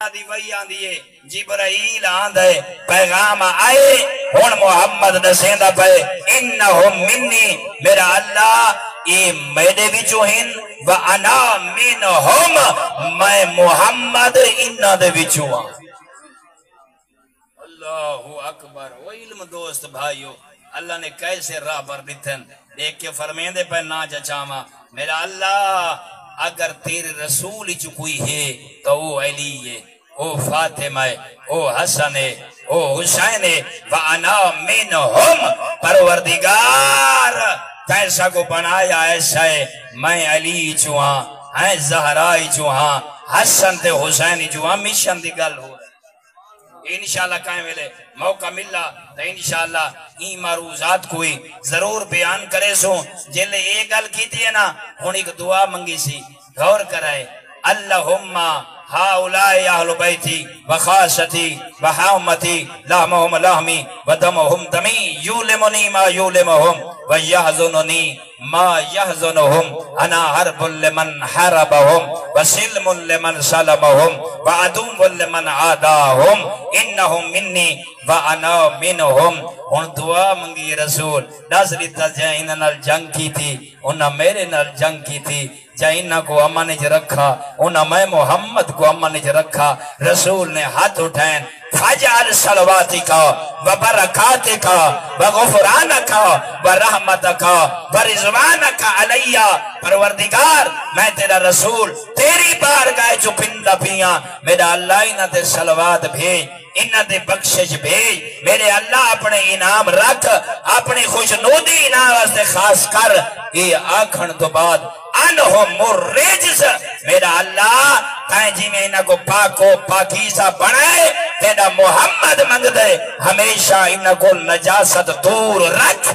دی وہی آندی ہے جبرائیل آندھے پیغام آئے ہون محمد نسیندہ پہ انہم منی میرا اللہ اے میرے وچو ہن وَأَنَا مِنْهُمْ میں محمد انہ دے وچو ہاں اللہ اکبر وہ علم دوست بھائیو اللہ نے کیسے راہ پر دیتھن دیکھ کے فرمیندے پہ نا چاچاما میرا اللہ اگر تیرے رسول چ کوئی ہے تو وہ علی ہے او فاطمہ ہے او حسن ہے او حسین ہے وَأَنَا مِنْهُمْ پروردگار کیسا کو بنایا ایسا ہے میں علی چوہاں ہیں زہرائی چوہاں حسن تے حسین چوہاں مشن دی گل ہو انشاءاللہ کہیں ملے موقع ملا تو انشاءاللہ این معروضات کوئی ضرور بیان کرے سو جلے ایک گل کی تھی نا ہون ایک دعا منگی سی غور کرائے اللہم ہاؤلائی اہل بیتی وخاشتی وحامتی لہمہم لہمی ودمہم دمی یولمنی ما یولمہم ویحزننی ما یحزنہم انا حرب لمن حربہم وسلم لمن سلمہم وعدوم لمن عاداہم انہم منی وانا منہم ان دعا منگی رسول نظری تا جائنہ نال جنگ کی تھی انہا میرے نال جنگ کی تھی جائنہ کو امانج رکھا انہا میں محمد کو امانج رکھا رسول نے ہاتھ اٹھائیں فجعل صلواتکا وبرکاتکا وغفرانکا ورحمتکا ورضوانکا علیہ پروردگار میں تیرا رسول تیری بارگاہ جو پندہ پیاں میرا اللہ انہ تے صلوات بھیج انہ دے بخشش بھیج میرے اللہ اپنے انعام رکھ اپنی خوشنودی انعام واسطے خاص کر یہ آکھن تو بعد انہم مرجز میرا اللہ کہیں جی میں انہ کو پاکو پاکیزہ بنائے تیرا محمد منگ دے ہمیشہ انہ کو نجاست دور رکھ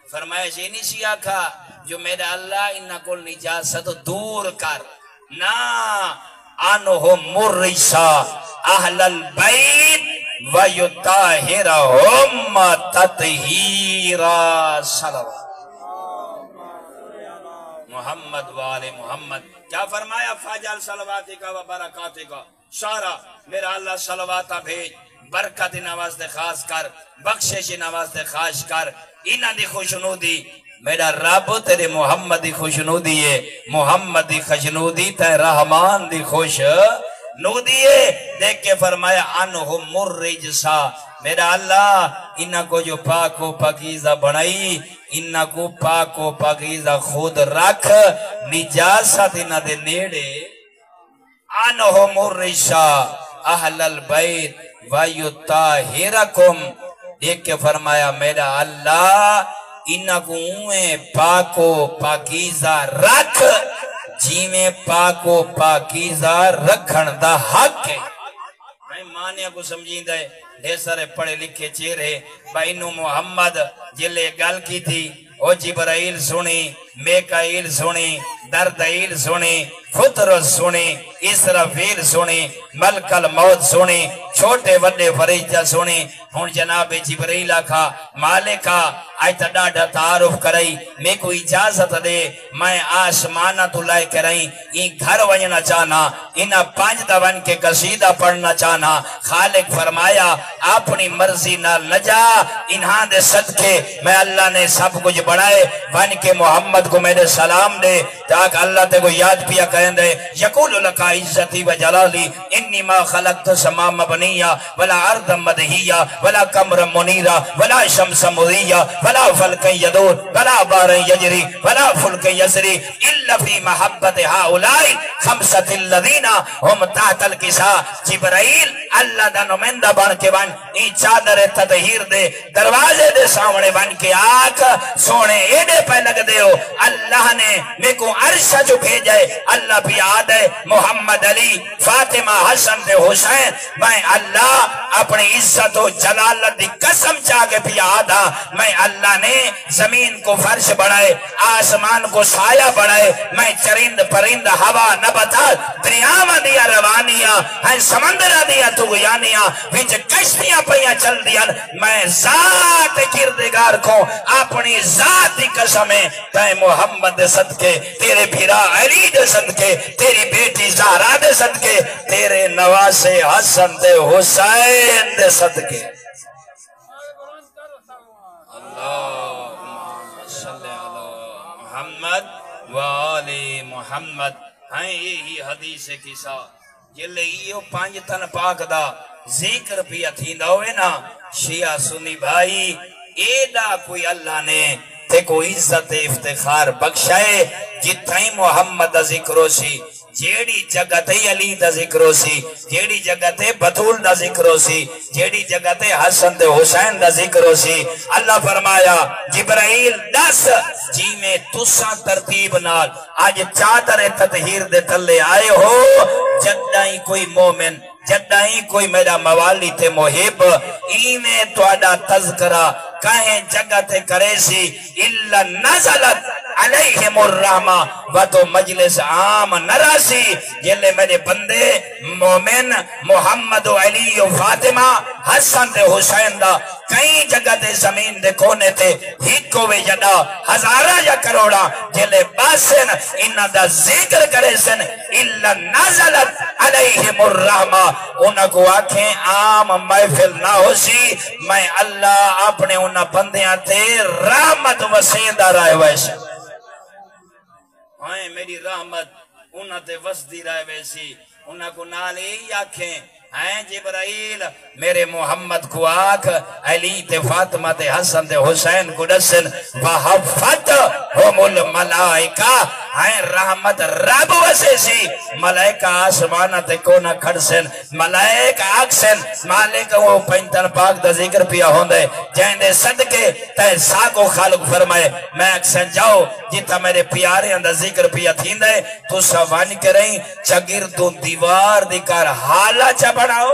فرمائے جینی سی آکھا جو میرا اللہ انہ کو نجاست دور کر نا انہم مرجسا اہل البیت ویطاہرہم تطہیرا صلوات محمد والے محمد کیا فرمایا فاجل صلواتی کا و برکاتی کا سارا میرا اللہ صلواتہ بھیج برکت نواز دے خاص کر بخشش نواز دے خاص کر انہ دی خوشنودی میرا رب تیرے محمد دی خوشنودی ہے محمد دی خوشنودی تے رحمان دی خوشنودی ہے دیکھ کے فرمایا انہم مرجسا میرا اللہ انہ کو جو پاک و پاکیزہ بنائی انہ کو پاک و پاکیزہ خود رکھ نجاست انہ دے نیڑے انہم مرجسا اہل البیت ویطاہرکم دیکھ کے فرمایا میرا اللہ انہ کو پاک و پاکیزہ رکھ جی میں پاک و پاکیزہ رکھن دا حق ہے میں مانیہ کو سمجھیں دے ڈھیر سارے پڑھے لکھے چہرے بینو محمد جلے گل کی تھی او جبرائیل سنی میکائیل سنی دردائیل سنی فطرس سنی اسرافیل سنی ملک الموت سنی چھوٹے وڈے فرشتہ سنی ہون جناب جبرائیل آکھا مالکا آج تا ڈاڈا تعارف کرائی میں کو اجازت دے میں آسمانہ تو لائے کرائی این گھر ونجنا چاہنا انہ پانچ دوان کے قصیدہ پڑھنا چاہنا خالق فرمایا اپنی مرضی نال نجا انہاں دے صدقے میں اللہ نے سب کچھ بڑھائے ون کے محمد کو میرے سلام دے تاکہ اللہ تے کو یاد پیا کہیں دے یقول لکا عزتی و جلالی انی ما خلقت سمام مبنیہ ولا عرض مدہیہ ولا کمر منیرہ ولا شمس مضیہ ولا فلک یدور ولا بار یجری ولا فلک یسری الا فی محبت ہاؤلائی خمسط الذین ہم تحت الکسا جبرائیل اللہ دا نمائندہ بن کے بن این چادر تطہیر دے دروازے دے سامنے بن کے آکھ سونے ایڈے پہ لگ دے ہو اللہ نے میں کو عرشہ جو بھیجے اللہ بھی آدھے محمد علی فاطمہ حسن دے حسین میں اللہ اپنی عزت و جلالت دی قسم چاہے بھی آدھا میں اللہ نے زمین کو فرش بڑھائے آسمان کو سایہ بڑھائے میں چرند پرند ہوا نبتات دریاوہ دیا روانیاں ہے سمندرہ دیا تغیانیاں وچ کشتیاں پہیاں چل دیا میں ذات کردگار کو اپنی ذات دی قسمیں تے محمد صدقے تیرے بھیرا علی دے صدقے تیری بیٹی زہرا دے صدقے تیرے نواسے حسن تے حسین دے صدقے اللہم صلی علی محمد وآل محمد ہاں یہی حدیث کسا جلے یہ پانچ تن پاک دا ذکر پیا تھیندا ہوئے نا شیعہ سنی بھائی ایڈا کوئی اللہ نے تے کو عزت افتخار بخشائے جتھائی محمد دا ذکر ہو سی جیڑی جگہ تے علی دا ذکر ہو سی جیڑی جگہ تے بطول دا ذکر ہو سی جیڑی جگہ تے حسن تے حسین دا ذکر ہو سی اللہ فرمایا جبرائیل دس جی میں تساں ترتیب نال آج چادر تطہیر دے تلے آئے ہو جدائی کوئی مومن جدائی کوئی میرا موالی تے محب ایمیں توڑا تذکرہ کہیں جگہ تے کرے سی اللہ نزلت علیہم الرحمہ و تو مجلس عام نراسی جلے میرے بندے مومن محمد و علی و فاطمہ حسن تے حسین دا کئی جگہ تے زمین دے کونے تے ہکو وے جڑا ہزارہ یا کروڑا جلے باسن انہ دا ذکر کرے سن اللہ نزلت علیہم الرحمہ انہ کو آنکھیں عام محفل نہ ہو سی میں اللہ اپنے انہ بندیاں تے رحمت وسیندہ رائے ویسے ہائیں میری رحمت انہ تے وسدی رائے ویسی انہ کو نالے ہی آنکھیں ہیں جبرائیل میرے محمد کو آنکھ علی تے فاطمہ تے حسن تے حسین کو ڈسن وحفت ہم الملائکہ ہیں رحمت رب وسے سی ملائکہ آسمانہ تے کونا کھڑسن ملائکہ آکسن مالک وہ پینتن پاک دا ذکر پیا ہوندے جائیں دے صدقے تے ساکو خالق فرمائے میں اکسن جاؤ جیتا میرے پیارے اندر ذکر پیا تھیندے تو سوانی کے رہیں چگر تو دیوار دیکار حالا چا بڑھاؤ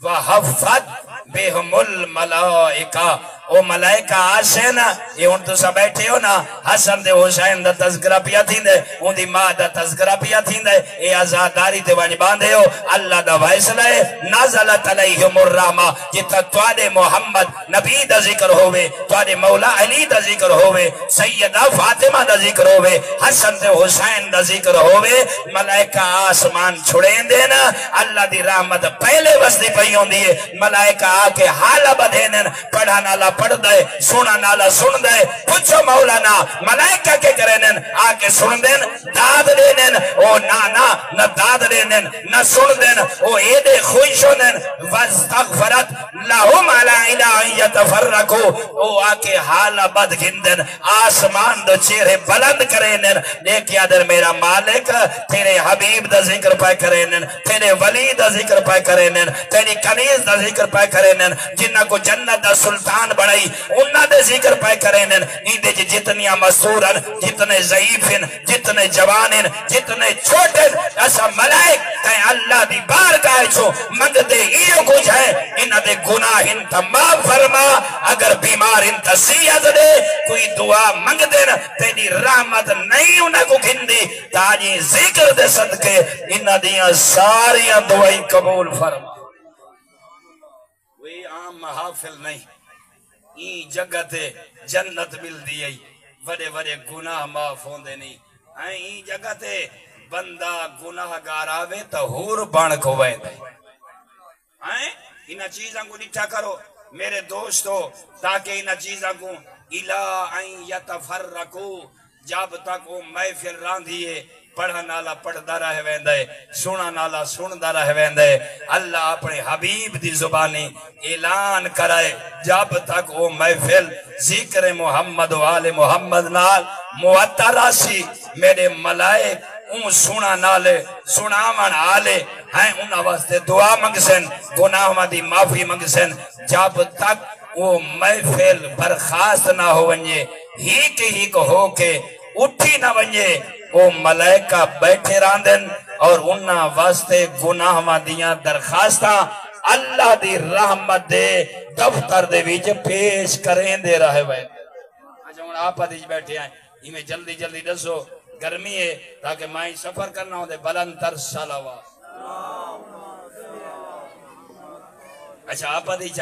وحفت بہم الملائکہ او ملائکہ آسے نا یہ ان تو سا بیٹھے ہو نا حسن دے حسین دا تذکرہ پیا تھین دے ان دی ماں دا تذکرہ پیا تھین دے اے آزاداری تے وانی باندھے ہو اللہ دا وائسلہ ہے نازلت علیہم الرحمہ جتا توادے محمد نبی دا ذکر ہوئے توادے مولا علی دا ذکر ہوئے سیدہ فاطمہ دا ذکر ہوئے حسن دے حسین دا ذکر ہوئے ملائکہ آسمان چھڑیں دے نا اللہ دی رحمت پہلے وستی پہیوں دیئے ملائکہ آکے حالہ بدھینن پڑھا نالا پڑھ دے سونا نالا سن دے پچھو مولانا ملائکہ کے کرنن آکے سن دین داد دینن او نانا نہ داد دینن نہ سن دین او ایدے خوش ہونن واستغفرت لہم علی الہ یتفرقو او آکے حالہ بد گندن آسمان دو چہرے بلند کرنن دیکھیا در میرا مالک تیرے حبیب دا ذکر پائے کرنن تیرے ولی دا ذکر پائے کرنن تیری کنیز دا ذکر پائے کرنن جنہ کو جنت دا سلطان بڑھائی انہ دے ذکر پائے کرنن نیدے جتنیاں مسورن جتنے ضعیفن جتنے جوانن جتنے چھوٹن ایسا ملائک کہیں اللہ دی بار کہے چھو منگ دے ایو کچھ ہے انہ دے گناہ انتا معاف فرما اگر بیمار انتا سیعت دے کوئی دعا منگ دین تیری رحمت نہیں انہ کو گھندی تاجی ذکر دے صدقے انہ دیاں ساریاں دعائیں قبول فرما وہی عام محافل نہیں این جگہ تے جنت مل دیئی وڑے وڑے گناہ معاف ہوندے نہیں این جگہ تے بندہ گناہ گار آوے تا ہور بان کو ویندے انہ چیزاں کو ڈٹھا کرو میرے دوستو تاکہ انہ چیزاں کو الہ این یتفرقو جب تک وہ محفل راندھیے پڑھا نالا پڑھدا رہ ویندے سنا نالا سندا رہ ویندے اللہ اپنے حبیب دی زبانی اعلان کرائے جب تک وہ محفل ذکر محمد و آل محمد نال معطر سی میرے ملائک اون سنا نالے سناون آلے ہیں انہاں واسطے دعا منگسن گناہاں دی معافی منگسن جب تک وہ محفل برخاست نہ ہو ونجے ہی ہو کے اٹھی نہ ونجے وہ ملائکہ بیٹھے راندن اور انہاں واسطے گناہاں دیاں درخواستاں اللہ دی رحمت دے دفتر دے ویچ پیش کریں دے رہے ہوئے اچھا ہوں آپ دیج بیٹھے ہیں ہی میں جلدی جلدی دسو گرمی ہے تاکہ میں سفر کرنا ہوں دے بلند تر صلوات اچھا آپ دیج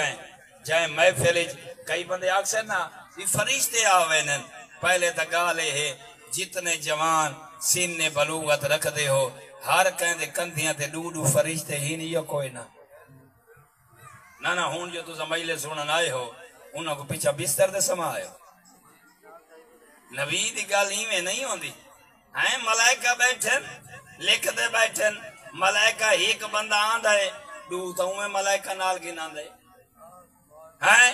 جائیں محفل کئی بندے آکسے نا یہ فرشتے آوینن پہلے تک گالے ہے جتنے جوان سن بلوغت رکھ دے ہو ہر کہیں دے کندھیاں تے ڈو فرشتے ہی نہیں کوئی نہ ہون جو تو مجلس سنن آئے ہو انہوں کو پیچھا بستر دے سما آئے ہو نبی دی گل ہی میں نہیں ہوندی ہیں ملائکہ بیٹھن لکھ دے بیٹھن ملائکہ ایک بندہ آندہ ہے ڈو تو میں ملائکہ نال کی نہ دے ہیں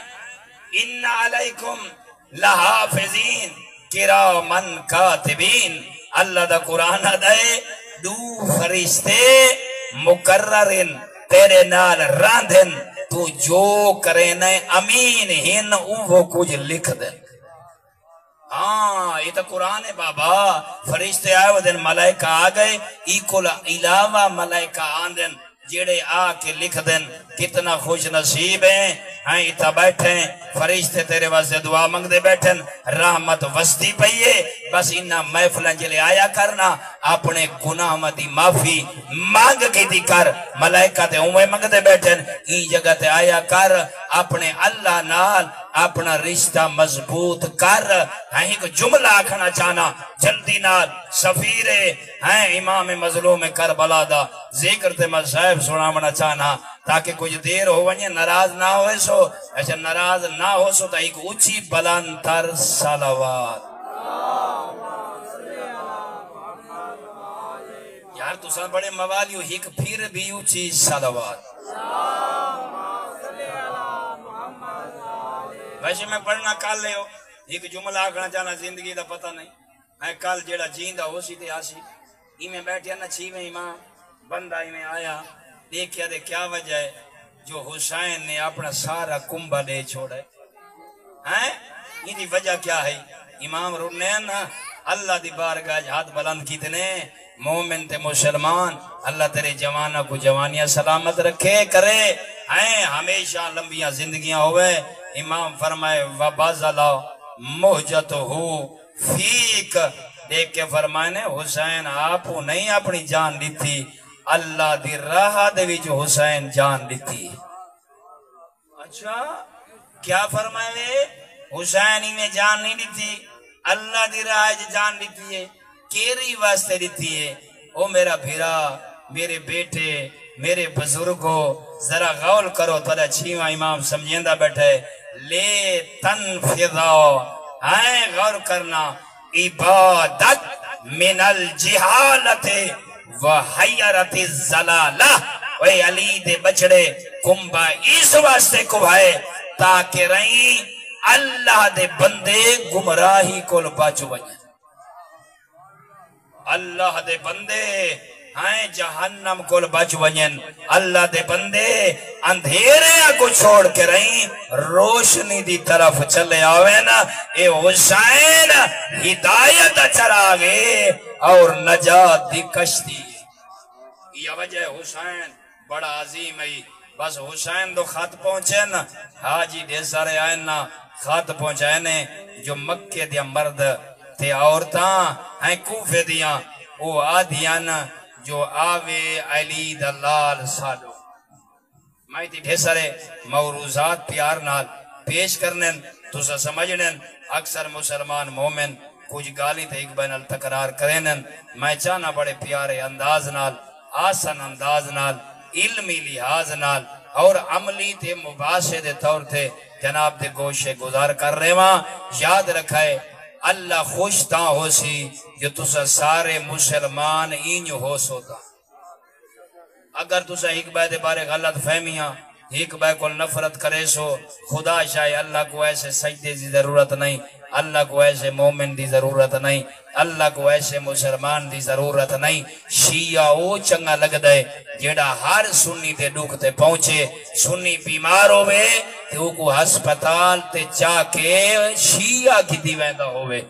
ان علیکم لحافظین کرامن کاتبین اللہ دا قرآن دے دو فرشتے مقررن تیرے نال راندھن تو جو کرنے امین ہن وہ کچھ لکھ دیں ہاں یہ تو قرآن ہے بابا فرشتے آئے وہ دن ملائکہ آ گئے ایکول علاوہ ملائکہ آندن جیڑے آ کے لکھ دن کتنا خوش نصیب ہیں ہاں اتھا بیٹھیں فرشتے تیرے واسطے دعا منگ دے بیٹھن رحمت وسطی پئیے بس انہا محفلن جلے آیا کرنا اپنے گناہ مدی معافی مانگ کی دی کر ملائکہ تے اوے منگ دے بیٹھن ای جگہ تے آیا کر اپنے اللہ نال اپنا رشتہ مضبوط کر ہاں ایک جملہ آکھنا چاہنا جلدی نال سفیرے ہیں امام مظلوم کربلا دا ذکر تے مذہب سنامنا چاہنا تاکہ کچھ دیر ہو ونجے ناراض نہ ہوئے سو اچھا ناراض نہ ہو سو تا ایک اچھی بلند تر صلوات یار تو سن بڑے موالیو ایک پھر بھی اچھی صلوات ویسے میں پڑھنا کال لے ہو ایک جملہ آکھنا چاہنا زندگی دا پتہ نہیں میں کل جیڑا جیندہ ہو سی تے آسی ہی میں بیٹھیا نا چھیویں امام بندہ ہی میں آیا دیکھیا دے کیا وجہ ہے جو حسین نے اپنا سارا کنبہ لے چھوڑے ہیں یہ دی وجہ کیا ہے امام رنین اللہ دی بارگاہ ہاتھ بلند کیتنے مومن تے مسلمان اللہ تیرے جوانہ کو جوانیاں سلامت رکھے کرے ہیں ہمیشہ لمبیاں زندگیاں ہوئے امام فرمائے وَبَزَلَ مُحْجَتُهُ فیک دیکھ کے فرمائے حسین آپ نہیں اپنی جان لیتی اللہ دی راہ دے وچ حسین جان لیتی اچھا کیا فرمائے حسین ہی میں جان نہیں لیتی اللہ دی راہ جان لیتی ہے کیری واسطے لیتی ہے او میرا بھیرا میرے بیٹے میرے بزرگوں ذرا غول کرو تھوڑا چھیواں امام سمجھیندہ بیٹھے لے تنفذا آئے غور کرنا عبادت من الجہالت وحیرت الزلالہ وے علی دے بچڑے کمبا اس واسطے کبھائے تاکہ رہیں اللہ دے بندے گمراہی کو بچو بجن اللہ دے بندے ہائیں جہنم کو بچ ونین اللہ دے بندے اندھیرے کو چھوڑ کے رہیں روشنی دی طرف چلے آوے نا اے حسین ہدایت چراغے اور نجات دی کشتی یہ وجہ حسین بڑا عظیم ہے بس حسین دو خط پہنچے نا حاجی دے سارے آئے نا خط پہنچائے نے جو مکہ دیا مرد تے عورتاں ہیں کوفے دیاں او آدھیاں جو آوے علی دلال سالو میں تی ڈھیسرے موروزات پیار نال پیش کرنن تو سا سمجھنن اکثر مسلمان مومن کچھ گالی تے ایک بین التقرار کرنن میں چاہنا بڑے پیارے انداز نال آسن انداز نال علمی لحاظ نال اور عملی تے مباشر دے طور تے جناب دے گوشے گزار کر رہے وہاں یاد رکھائے اللہ خوش تاں ہو سی جو تسا سارے مسلمان اینج ہو سوتا اگر تسا ایک بے بارے غلط فہمیاں ایک بے کو نفرت کرے سو خدا شاہ اللہ کو ایسے سجدے دی ضرورت نہیں اللہ کو ایسے مومن دی ضرورت نہیں اللہ کو ایسے مسلمان دی ضرورت نہیں شیعہ او چنگا لگ دے جیڑا ہر سنی تے ڈوکتے پہنچے سنی بیمار ہوئے تو کو ہسپتال تے چاہ کے شیعہ کی دیویندہ ہوئے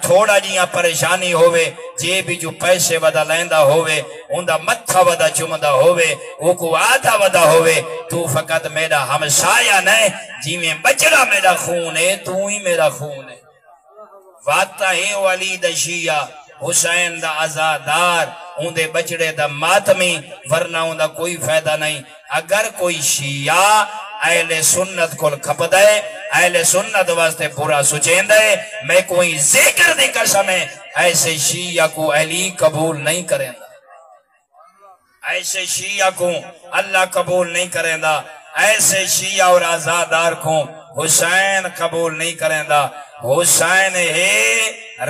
تھوڑا جیاں پریشانی ہوئے جے بھی جو پیسے ودا لیندہ ہوئے اندہ متھا ودا چمدہ ہوئے وہ کو آدھا ودا ہوئے تو فقط میرا ہمسایہ نہیں جی میں بچڑا میرا خون ہے تو ہی میرا خون ہے واتا ہے والی دا شیعہ حسین دا عزادار اندے بچڑے دا ماتمی ورنہ اندہ کوئی فائدہ نہیں اگر کوئی شیعہ اہل سنت کو کھپ دے اہل سنت واسطے پورا سچین دے میں کوئی ذکر دی قسم ہے ایسے شیعہ کو علی قبول نہیں کریں ایسے شیعہ کو اللہ قبول نہیں کریں دا، ایسے شیعہ اور آزادار کو حسین قبول نہیں کریں دا۔ حسین ہے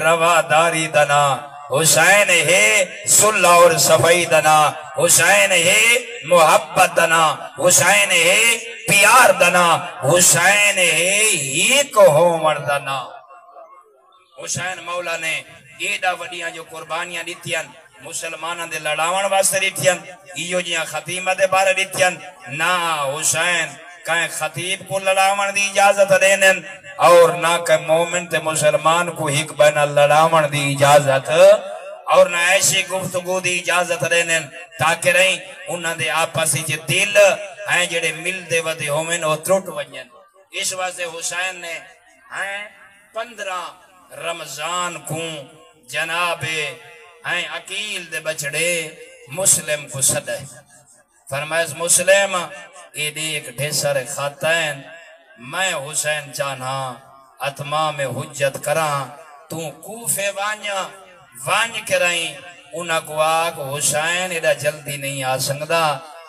رواداری دنا، حسین ہے صلح اور صفائی دنا، حسین ہے محبت دنا، حسین ہے پیار دنا، حسین ہے ہی کو ہو مردنا۔ حسین مولا نے ایڈا وڈیاں جو قربانیاں دیتیاں مسلمانوں دے لڑاون واسطے دیتیاں، ایو جیاں خطیمہ دے بارے دیتیاں نہ حسین کہیں خطیب کو لڑاون دی اجازت دینن اور نہ کہ مومن تے مسلمان کو ہک بین لڑاون دی اجازت اور نہ ایسی گفتگو دی اجازت دینن تاکہ رہیں انہاں دے آپسی جے دل ہیں جڑے مل دے ودے ہومن او ترٹ ونجن۔ اس واسطے حسین نے 15 رمضان کو جناب عقیل دے بچڑے مسلم کو صدے فرمائز مسلم اے دیکھ ڈھیسر خاتین میں حسین چاہنا اتمام حجت کراں تو کوفے وانج کرائیں انہاں کو آگ حسین ایڈا جلدی نہیں آسنگدہ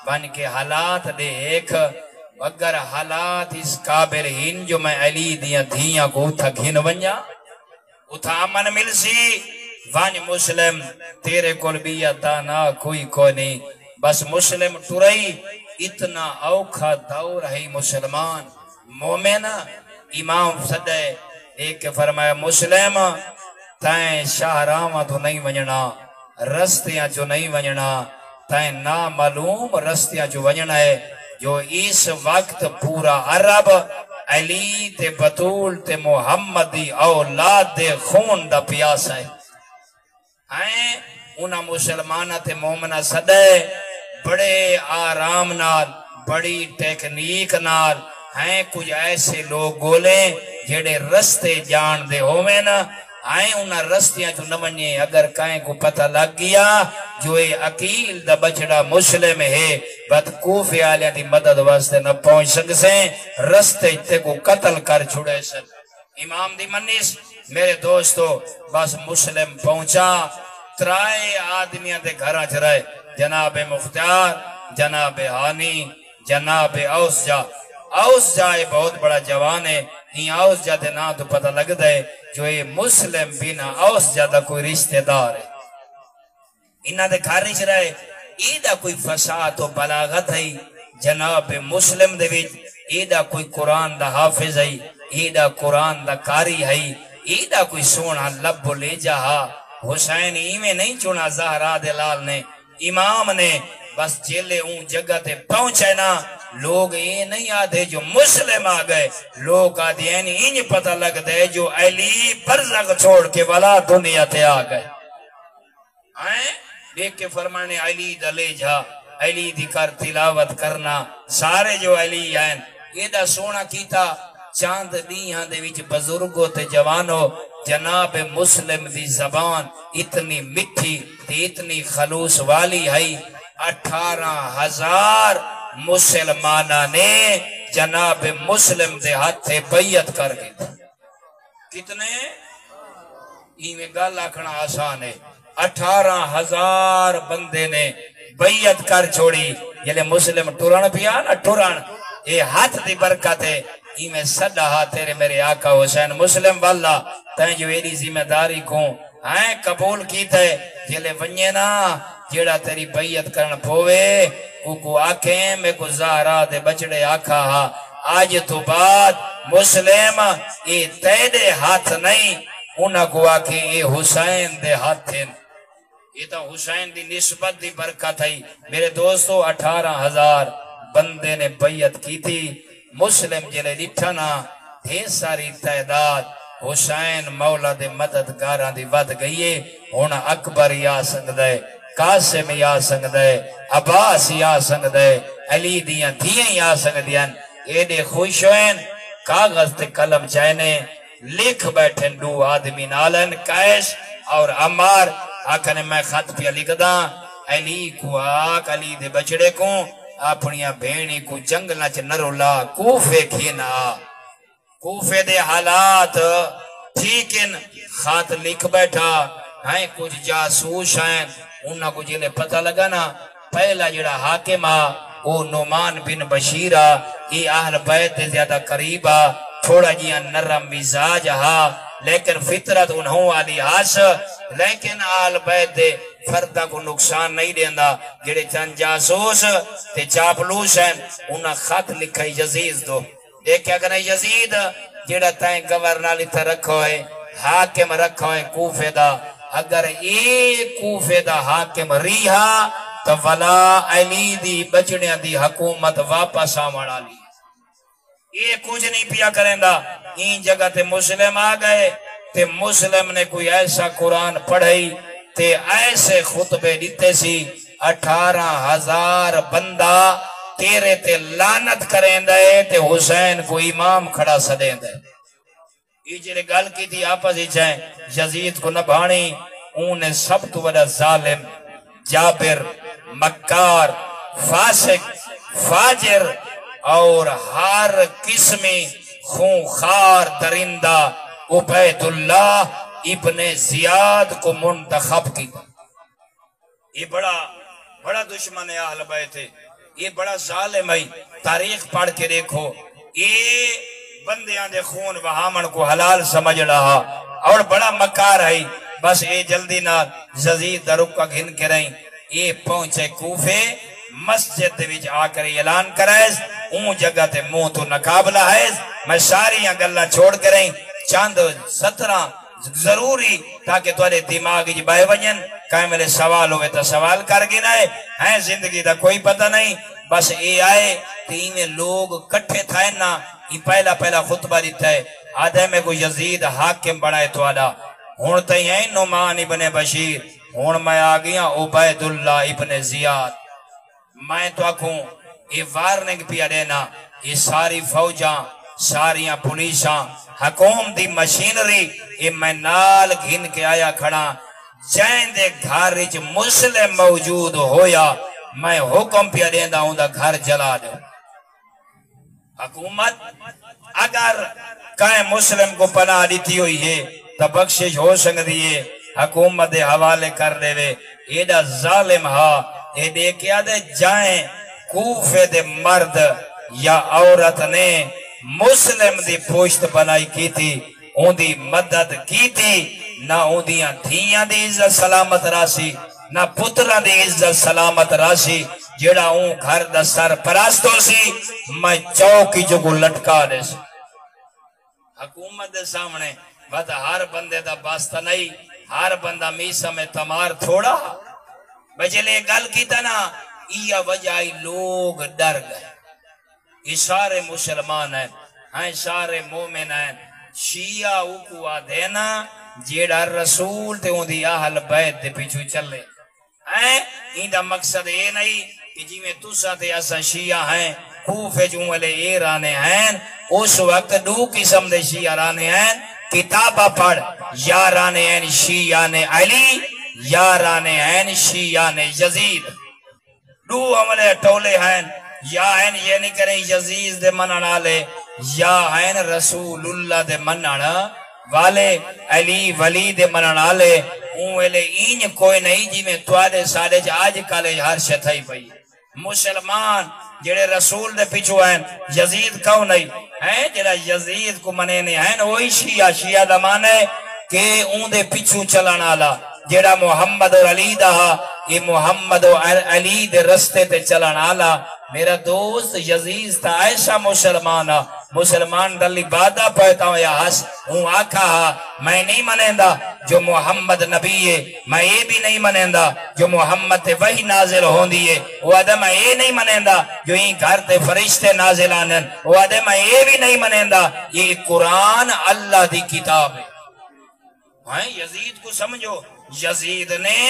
بن کے حالات دے ایک اگر حالات اس قابل ہن جو میں علی دیاں دھیاں کو اتھا گھن ونجا اتھا امن مل سی وانج مسلم تیرے کول بیعتا نہ کوئی نہیں بس مسلم ٹرائی اتنا اوکھا دور ہے مسلمان مومن امام صدے ایک کے فرمایا مسلم تائیں شاہراما تو نہیں ونجنا رستیاں جو نہیں ونجنا تائیں نامعلوم رستیاں جو ونجنا ہے جو اس وقت پورا عرب علی تے بطول تے محمدی اولاد دے خون دا پیاس ہے انہاں مسلمانہ تے مومنہ صدے بڑے آرام نال بڑی ٹیکنیک نال ہیں کچھ ایسے لوگ گولیں جڑے رستے جان دے ہوئے نا انہاں رستیاں جو نمجھیں اگر کہیں کو پتہ لگ گیا جو اے عقیل دا بچڑا مسلم ہے بات کوفے آلیاں دی مدد واسطے نہ پہنچ سکسیں رستے تے کو قتل کر چھوڑے سن امام دی منیس میرے دوستو بس مسلم پہنچا ترائے آدمیاں دے گھراں چرائے جناب مختار جناب ہانی جناب اوس جائے بہت بڑا جوان ہے ہی اوس جا دے نا تو پتہ لگ دے جو یہ مسلم بینا اوس جا دا کوئی رشتہ دار ہے انہاں دے گھر نہیں چرائے ایدہ کوئی فساد و بلاغت ہے جناب مسلم دے ویچ ایدہ کوئی قرآن دا حافظ ہے ایدہ قرآن دا کاری ہے ایدہ کوئی سونا لب لے جہا حسین ایمیں نہیں چنا زہرا دلال نے امام نے بس جیلے اون جگہ تے پہنچے نا لوگ یہ نہیں آدھے جو مسلم آگئے لوگ آدھے انہیں پتہ لگ دے جو علی برزخ چھوڑ کے والا دنیا تے آگئے دیکھ کے فرمانے علی دلے جا علی دی کر تلاوت کرنا سارے جو علی آئیں یہ دا سونا کیتا چاند دیہاں دے وچ بزرگوں تے جوانوں جناب مسلم دی زبان اتنی مٹھی تے اتنی خلوص والی ہے 18,000 مسلمانہ نے جناب مسلم دے ہاتھ بیعت کر گئے کتنے میں گل آکھنا آسان ہے 18,000 بندے نے بیعت کر چھوڑی یلے مسلم ٹورن پیا نا ٹورن یہ ہاتھ دی برکت ہے میں صدہ ہاں تیرے میرے آقا حسین مسلم والا تین جو ایری ذمہ داری کو قبول کیتا ہے جلے ونجے نا جیڑا تیری بیعت کرن پھوے کو آکھیں میں کو زہرا دے بچڑے آکھا ہاں آج تو بعد مسلم یہ تیرے ہاتھ نہیں انہاں کو آکھیں یہ حسین دے ہاتھ تھے یہ تو حسین دی نسبت دی برکت ہے میرے دوستو 18,000 بندے نے بیعت کی تھی مسلم جلے لٹھنا ڈھیر ساری تعداد حسین مولا دے مددگاراں دی ود گئیے ہونا اکبر یا سنگ دے قاسم یا سنگ دے عباس یا سنگ دے علی دیاں دھیاں یا سنگ دیاں ایڈے خوش ہوئیں کاغذ تے قلم چائنے لکھ بیٹھیں دو آدمی نالن قیس اور عمار آکھنے میں خط پہ لکھ دا علی کو آک علی دے بچڑے کو اپنیاں بھینی کو جنگلہ چ نرولا کوفے کھینا کوفے دے حالات ٹھیکن خط لکھ بیٹھا ہیں کچھ جاسوس ہیں انہاں کو جلے پتہ لگا نا پہلا جڑا حاکم او نعمان بن بشیرہ یہ اہل بیت زیادہ قریبا تھوڑا جیا نرم مزاج لیکن فطرت انہوں والی لیکن اہل بیت فردہ کو نقصان نہیں دیندہ جڑے چند جاسوس تے چاپلوس ہیں انہاں خط لکھائی یزید دو دیکھا کہ یزید جڑا تائیں گورنر لیتا رکھو ہے حاکم رکھو ہے کوفے دا اگر ایک کوفے دا حاکم ریہا تو ولا علی دی بچڑیاں دی حکومت واپس آمڑا لی یہ کچھ نہیں پیا کریں دا این جگہ تے مسلم آگئے تے مسلم نے کوئی ایسا قرآن پڑھائی تے ایسے خطبے دیتے سی 18,000 بندہ تیرے تے لعنت کریں دے تے حسین کو امام کھڑا سدیں دے یہ جلے گل کی تھی آپس ہی چاہیں یزید کو نبھانی انہیں سب تو بڑا ظالم جابر مکار فاسق فاجر اور ہر قسمی خونخوار درندہ عبید اللہ ابن زیاد کو منتخب کی یہ بڑا دشمن اہل بیت ہے یہ بڑا ظالم ہے تاریخ پڑھ کے دیکھو یہ بندیاں دے خون وہامن کو حلال سمجھ رہا اور بڑا مکار ہے بس یہ جلدی نہ یزید درک کا گھن کے رہیں یہ پہنچے کوفے مسجد دے وچ آ کر اعلان کرائز اون جگہ تے منہ تو نقابلہ ہے میں ساری گلاں چھوڑ کے رہیں چاند 17 ضروری تاکہ تھوڑے دماغ جی بائے وجن کہیں میرے سوال ہوئے تو سوال کر گی نہ ہے زندگی دا کوئی پتہ نہیں بس اے آئے تین لوگ کٹھے تھائے نا یہ پہلا خطبہ دیتا ہے آدھے میں کوئی یزید حاکم بڑھائے تو آدھا ہون تھی ہیں نعمان ابن بشیر ہون میں آگیا عبید اللہ ابن زیاد میں تو آکھوں یہ وارننگ پیا دینا یہ ساری فوجاں ساریاں پولیساں حکومت دی مشینری یہ میں نال گھن کے آیا کھڑا جائیں دے گھر وچ مسلم موجود ہویا میں حکم پیا دینا ہوں دا گھر جلا دے حکومت اگر کہیں مسلم کو پناہ دیتی ہوئی ہے تو بخشش ہو سکتی ہے حکومت دے حوالے کر دے وے ایڈا ظالم یہ دیکھیا دے جائیں کوفے دے مرد یا عورت نے مسلم دی پوشت بنائی کی تھی ان دی مدد کی تھی نہ ان دیاں دھیاں دی عزت سلامت راسی نہ پترہ دی عزت سلامت راسی جڑا اون گھر دا سر پراستو سی میں چوکی جو کو لٹکا دے سی حکومت دے سامنے بات ہر بندے دا باستہ نہیں ہر بندہ میسا میں تمار تھوڑا بجلے گل کی تنا یہ وجائی لوگ ڈر گئے یہ سارے مسلمان ہیں سارے مومن ہیں شیعہ اوکوا دینا جیڑا رسول تے ان دی اہل بیت دے پیچھو چلے ان دا مقصد یہ نہیں کہ جی میں تسا تے ایسا شیعہ ہیں کوفے جو والے ایرانے ہیں اس وقت دو قسم دے شیعہ رانے ہیں کتابہ پڑھ یا رانے ہیں شیعہ نے علی یا رانے ہیں شیعہ نے یزید دو عملے ٹولے ہیں یا ہیں یہ نہیں کریں یزید دے منن والے یا ہیں رسول اللہ دے منن والے علی ولی دے منن والے اون ویلے این کوئی نہیں جی میں توالے سارے آج کالے ہر شتائی پئی مسلمان جڑے رسول دے پیچھو ہیں یزید کون نہیں ہیں جڑا یزید کو منینے ہیں وہی شیعہ دا مانے کہ اون دے پیچھو چلانا آلا جڑا محمد اور علی دا یہ محمد اور علی دے رستے تے چلانا آلا میرا دوست یزید تھا ایسا مسلمان دلی بادہ پہتا ہوں یا حس ہوں آکھا میں نہیں منیندہ جو محمد نبی ہے میں یہ بھی نہیں منیندہ جو محمد تے وہی نازل ہون دیئے وہ آدھے میں یہ نہیں منیندہ جو این گھر تے فرشتے نازل آنن وہ آدھے میں یہ بھی نہیں منیندہ یہ قرآن اللہ دی کتاب ہے یزید کو سمجھو یزید نے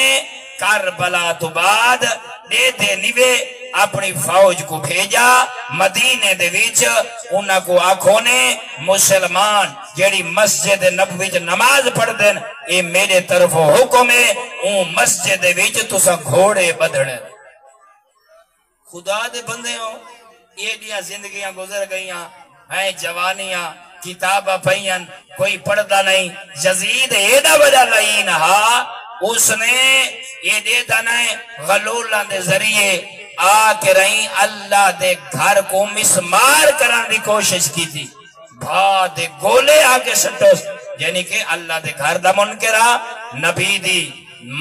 کربلا تو بعد دیتے نیوے اپنی فوج کو بھیجا مدینے دے وچ انہاں کو آنکھوں نے مسلمان جیڑی مسجد نبوی وچ نماز پڑھ دین اے میرے طرف حکم ہے اون مسجد دے وچ تساں گھوڑے بدھنے خدا دے بندے ہو یہ دیا زندگیاں گزر گئیاں ہیں جوانیاں کتابہ پہین کوئی پڑھتا نہیں یزید ایڈا بڑا لعین اس نے یہ دیتا نئے غلولہ دے ذریعے آ کے رہی اللہ دے گھر کو مسمار کران دی کوشش کی تھی بھا دے گولے آکے سٹوس یعنی کہ اللہ دے گھر دا منکرہ نبی دی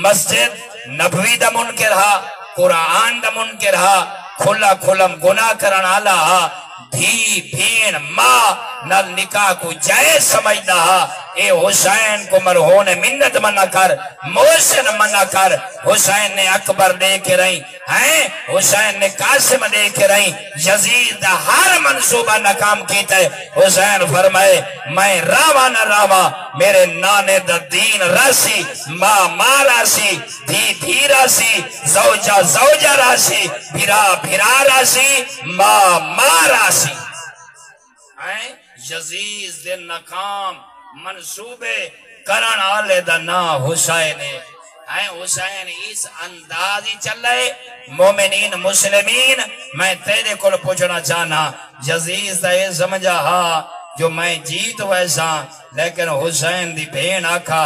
مسجد نبوی دا منکرہ قرآن دا منکرہ کھلا کھلم گناہ کرن آلہ بھی بھین ماں نل نکاح کو جائز سمجھدا اے حسین کو مرہون منت منع کر محسن منع کر حسین نے اکبر دے کے رہی ہیں حسین نے قاسم دے کے رہی یزید دا ہر منصوبہ ناکام کیتا ہے حسین فرمائے میں راوہ نہ راوہ میرے نانے دا دین راسی ماں ماں راسی دھی دھی راسی زوجہ زوجہ راسی بھرا بھرا راسی ماں ماں راسی یزید دے ناکام منصوبے کرن آلے دا نا حسین ہے حسین اس اندازی چل رہے مومنین مسلمین میں تیرے کو پوچھنا چاہنا یزید دا یہ سمجھا جو میں جیت ویسا لیکن حسین دی بھین آکھا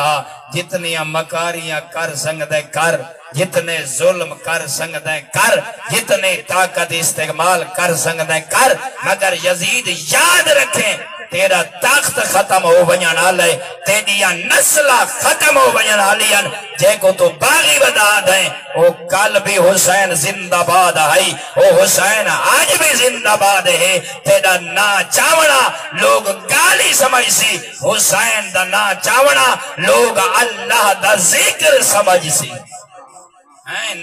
جتنی مکاریاں کر سنگدے کر جتنے ظلم کر سنگدے کر جتنے طاقت استعمال کر سنگدے کر مگر یزید یاد رکھیں تیرا تخت ختم ہو بنیان آلے تیریا نسلہ ختم ہو بنیان آلین جے کو تو باغی بدا دیں او کل بھی حسین زندہ باد آئی او حسین آج بھی زندہ باد ہے تیرا نا چاونا لوگ گالی سمجھ سی حسین دا نا چاونا لوگ اللہ دا ذکر سمجھ سی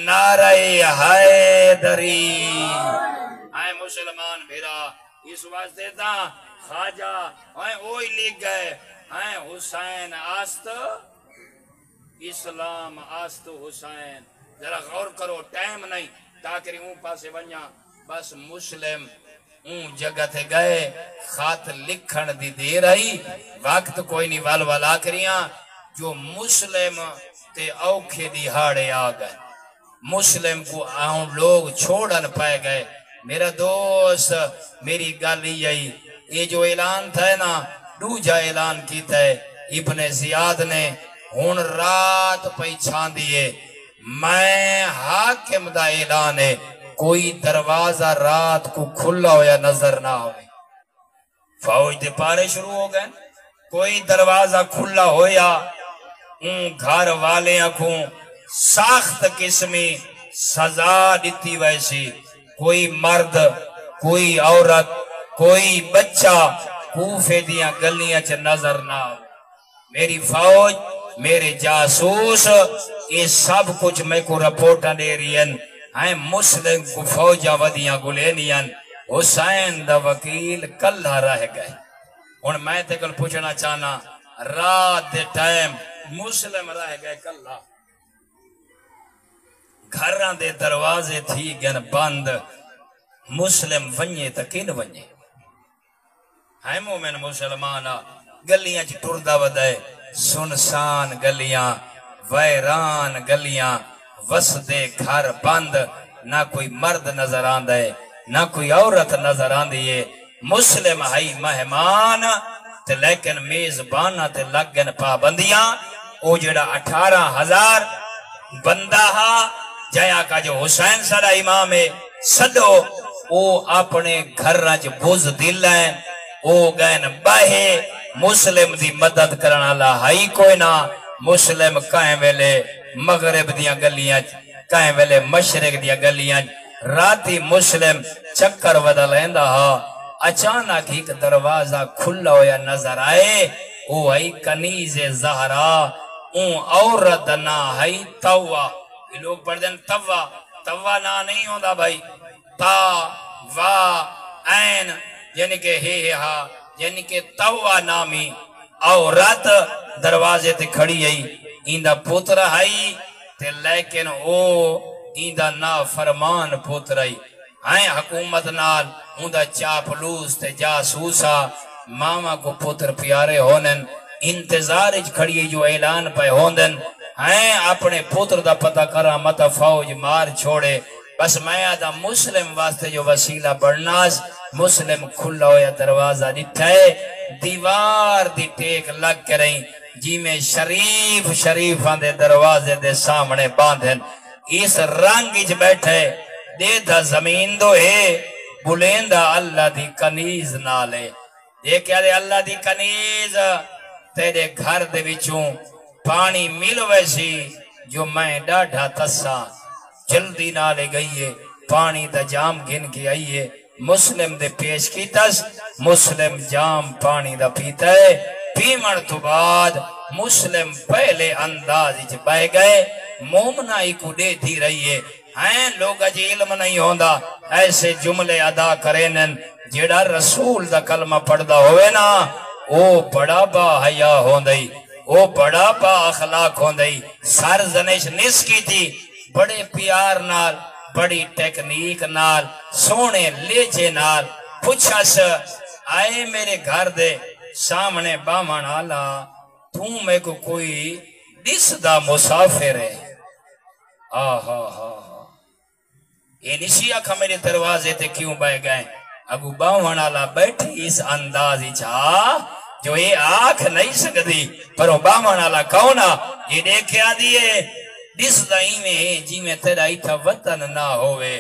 نعرہ حیدری مسلمان بھیرا اس واسطے تا خواجہ اوہی لکھ گئے حسین آست اسلام آست حسین ذرا غور کرو ٹائم نہیں تاکہ اون پاسے ونیا بس مسلم اون جگہ تھے گئے خط لکھن دی دے رہی وقت کوئی نہیں والا کریاں جو مسلم تے اوکھے دی ہاڑے آ گئے مسلم کو آؤں لوگ چھوڑن پائے گئے میرا دوست میری گالی یہی یہ جو اعلان تھا نا دوجا اعلان کیتا ہے ابن زیاد نے ہون رات پہچان دیئے میں حاکم دا اعلان ہے کوئی دروازہ رات کو کھلا ہویا نظر نہ ہوئے فوج دے پارے شروع ہو گئے کوئی دروازہ کھلا ہویا ان گھر والے کو ساخت قسمی سزا دیتی ویسی کوئی مرد کوئی عورت کوئی بچہ کوفے دیا گلیاں چھ نظر نہ میری فوج میرے جاسوس یہ سب کچھ میں کو رپورٹا دے رہی ہیں مسلم کو فوجہ ودیاں گلینیاں حسین دا وکیل کلہ رہ گئے اور میں تے کل پوچھنا چاہنا رات دے ٹائم مسلم رہ گئے کلہ گھران دے دروازے تھی گن بند مسلم ونجے تکین ونجے ہے مومن مسلمانا گلیاں چی ٹردہ ودائے سنسان گلیاں ویران گلیاں وسدے گھر بند نہ کوئی مرد نظر آن دے نہ کوئی عورت نظر آن دیئے مسلم ہائی مہمان تے لیکن میزبانہ تے لگن پابندیاں او جڑا 18,000 بندہ جایا کا جو حسین سارا امام ہے صدو او اپنے گھر رج بوز دل ہیں او گئن باہے مسلم دی مدد کرنا اللہ ہائی کوئی نہ مسلم کہیں ویلے مغرب دیا گلیاں کہیں ویلے مشرق دیا گلیاں راتی مسلم چکر ودا لیندہ اچانک ایک دروازہ کھلا ہویا نظر آئے او ہائی کنیز زہرا اون عورت نہ ہائی توا یہ لوگ پڑھ دیں توا نہ نہیں ہوندہ بھائی تا وا این یعنی کہ ہے ہا یعنی کہ توا نامی عورت دروازے تے کھڑی ہے ایندہ پتر ہے تے لیکن او ایندہ نا فرمان پتر ہے حکومت نال اوندہ چاپلوس تے جاسوسا ماما کو پتر پیارے ہونن انتظارج کھڑی جو اعلان پہ ہوندن ہیں اپنے پتر دا پتہ کرا متا فوج مار چھوڑے بس میں آدھا مسلم واسطے جو وسیلہ بڑھناس مسلم کھلا ہویا دروازہ نٹھائے دیوار دی ٹیک لگ کے رہی جی میں شریف شریفاں دے دروازے دے سامنے باندھن اس رنگ اچ بیٹھے دے دا زمین دو ہے بلیندا اللہ دی کنیز نالے یہ کیا دے اللہ دی کنیز تیرے گھر دے وچوں پانی مل ویسی جو میں ڈاڈھا تسا جلدی نالے گئیے پانی دا جام گن کے آئیے مسلم دے پیش کی تس مسلم جام پانی دا پیتا ہے پیمن تو بعد مسلم پہلے انداز اچ بہ گئے مومنائی کو دے دی رہیے ہیں لوگ جی علم نہیں ہوندا ایسے جملے ادا کرینن جیڑا رسول دا کلمہ پڑھدا ہوئے نا او بڑا با حیا ہوندئی او بڑا با اخلاق ہوندئی سرزنش نس کی تھی بڑے پیار نال بڑی ٹیکنیک نال سونے لیجے نال پوچھا سے آئے میرے گھر دے سامنے بامن آلا تو میں کو کوئی دس دا مسافر ہے آہا ہا یہ نسی آکھا میرے دروازے تے کیوں بہ گئے اگو بامن آلا بیٹھی اس اندازی چاہ جو یہ آنکھ نہیں سکتی پر بامن آلا کونا یہ دیکھے آدھی ہے دس دائی میں جی میں تیرا ایتھا وطن نہ ہوئے